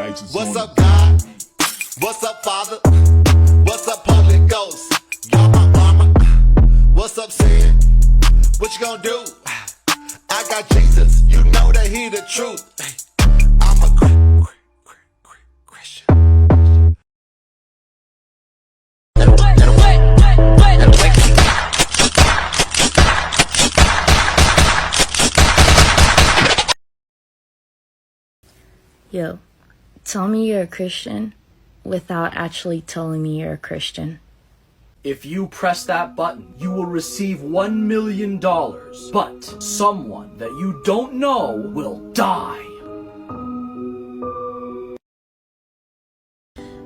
lights. What's up, God? What's up, Father? What's up, Holy Ghost? Y'all my armor. What's up, sin? What you gonna do? I got Jesus. You know that he the truth. I'm a Christian. Yo, tell me you're a Christian without actually telling me you're a Christian. If you press that button, you will receive $1 million, but someone that you don't know will die.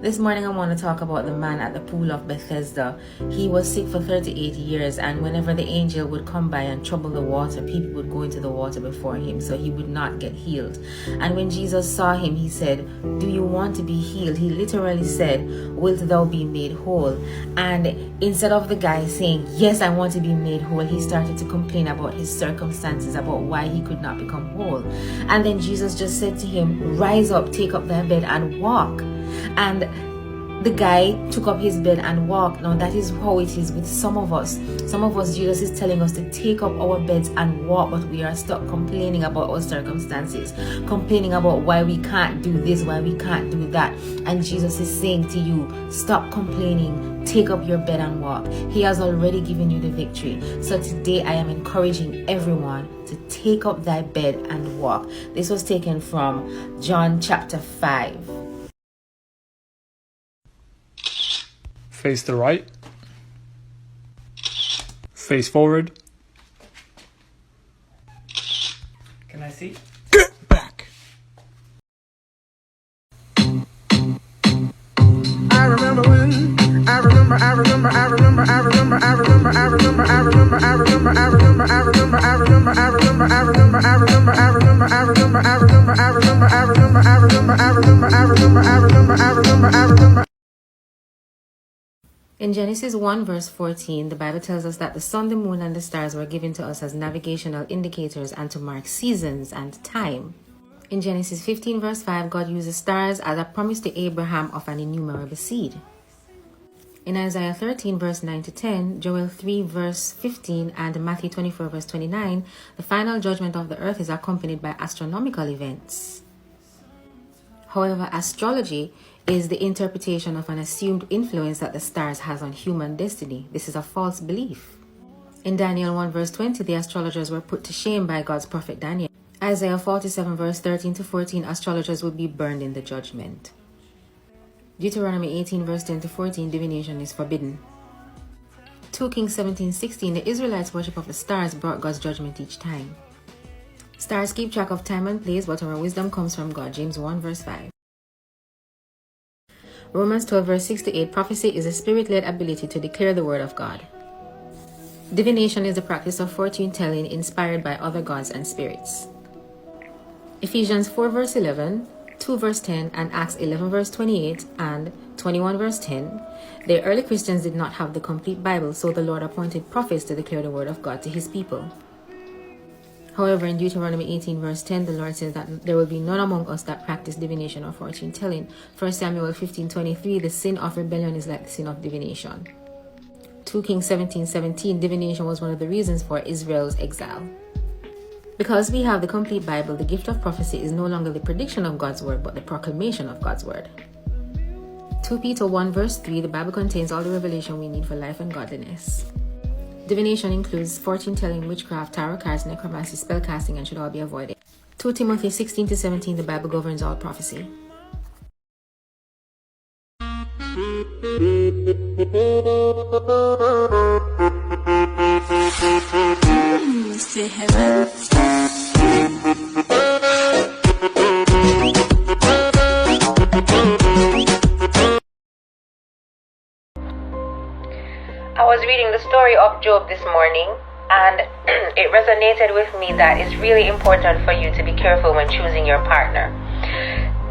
This morning I want to talk about the man at the pool of Bethesda. He was sick for 38 years, and whenever the angel would come by and trouble the water, people would go into the water before him, so he would not get healed. And when Jesus saw him, he said, "Do you want to be healed?" He literally said, "Wilt thou be made whole?" And instead of the guy saying, "Yes, I want to be made whole," he started to complain about his circumstances, about why he could not become whole. And then Jesus just said to him, "Rise up, take up thy bed and walk." And the guy took up his bed and walked. Now that is how it is with some of us. Some of us, Jesus is telling us to take up our beds and walk, but we are stuck complaining about our circumstances, complaining about why we can't do this, why we can't do that. And Jesus is saying to you, stop complaining, take up your bed and walk. He has already given you the victory. So today I am encouraging everyone to take up thy bed and walk. This was taken from John chapter 5. Face to right. Face forward. Can I see? Get back. I remember when I remember In Genesis 1 verse 14, the Bible tells us that the sun, the moon, and the stars were given to us as navigational indicators and to mark seasons and time. In Genesis 15 verse 5, God uses stars as a promise to Abraham of an innumerable seed. In Isaiah 13 verse 9 to 10, Joel 3 verse 15, and Matthew 24 verse 29, the final judgment of the earth is accompanied by astronomical events. However, astrology is the interpretation of an assumed influence that the stars has on human destiny. This is a false belief. In Daniel 1 verse 20, the astrologers were put to shame by God's prophet Daniel. Isaiah 47 verse 13 to 14, astrologers will be burned in the judgment. Deuteronomy 18 verse 10 to 14, divination is forbidden. 2 Kings 17:16, the Israelites' worship of the stars brought God's judgment each time. Stars keep track of time and place, but our wisdom comes from God. James 1 verse 5. Romans 12 verse 6 to 8, prophecy is a spirit-led ability to declare the word of God. Divination is the practice of fortune telling inspired by other gods and spirits. Ephesians 4 verse 11, 2 verse 10, and Acts 11 verse 28 and 21 verse 10. The early Christians did not have the complete Bible, so the Lord appointed prophets to declare the word of God to his people. However, in Deuteronomy 18 verse 10, the Lord says that there will be none among us that practice divination or fortune telling. 1 Samuel 15:23, the sin of rebellion is like the sin of divination. 2 Kings 17:17, divination was one of the reasons for Israel's exile. Because we have the complete Bible, the gift of prophecy is no longer the prediction of God's word, but the proclamation of God's word. 2 Peter 1 verse 3, the Bible contains all the revelation we need for life and godliness. Divination includes fortune telling, witchcraft, tarot cards, necromancy, spellcasting, and should all be avoided. 2 Timothy 16-17, the Bible governs all prophecy. I was reading the story of Job this morning, and it resonated with me that it's really important for you to be careful when choosing your partner,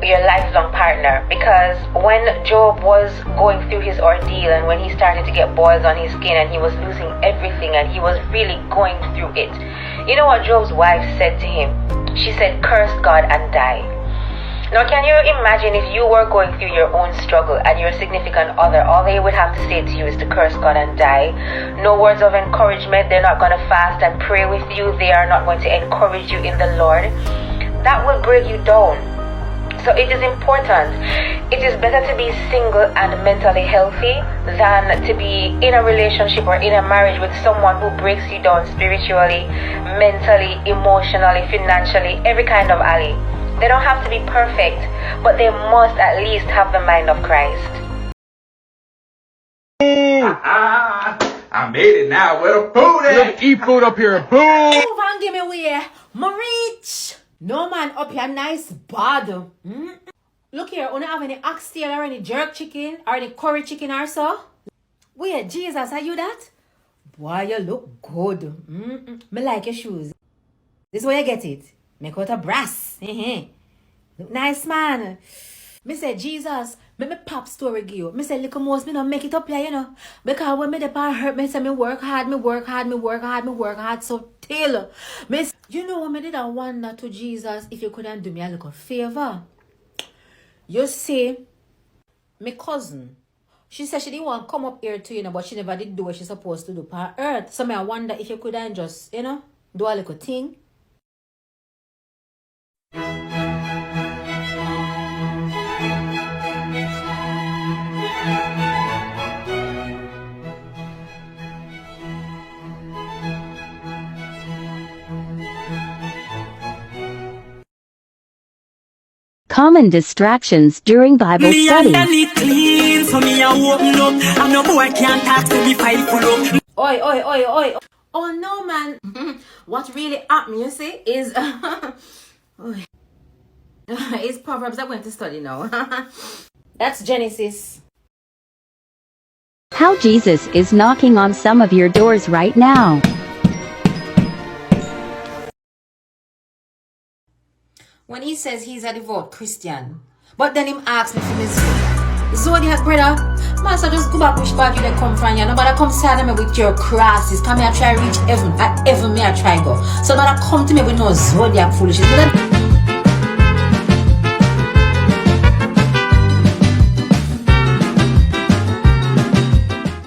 your lifelong partner, because when Job was going through his ordeal and when he started to get boils on his skin and he was losing everything and he was really going through it, you know what Job's wife said to him? She said, "Curse God and die." Now, can you imagine if you were going through your own struggle and your significant other, all they would have to say to you is to curse God and die? No words of encouragement. They're not going to fast and pray with you. They are not going to encourage you in the Lord. That will break you down. So it is important. It is better to be single and mentally healthy than to be in a relationship or in a marriage with someone who breaks you down spiritually, mentally, emotionally, financially, every kind of alley. They don't have to be perfect, but they must at least have the mind of Christ. I made it now. Where the food at? Eat food up here. Boom! Move and give me way. Reach. No man up here nice bad. Look here, you don't have any oxtail or any jerk chicken or any curry chicken or so? Wait, Jesus, are you that? Boy, you look good. Me like your shoes. This is where you get it. Make out of brass. Look nice, man. Me say, Jesus, me pop story give you. Me say, little most me don't make it up here, you know. Because when me the part hurt, me say me work hard, so till. Miss, you know what me did I wonder to Jesus if you couldn't do me a little favor. You see, my cousin, she said she didn't want to come up here to, you know, but she never did do what she's supposed to do per earth. So I wonder if you couldn't just, you know, do a little thing. Common distractions during Bible study. Oi. Oh no, man. What really happened, you see, is it's Proverbs I'm going to study now. That's Genesis. How Jesus is knocking on some of your doors right now. When he says he's a devout Christian, but then him asks me for his Zodiac, brother. Master, just go back which part you come from. You nobody come sad me with your crosses. Come here, try reach heaven. At heaven, me I try go. So nobody come to me with no Zodiac foolishness.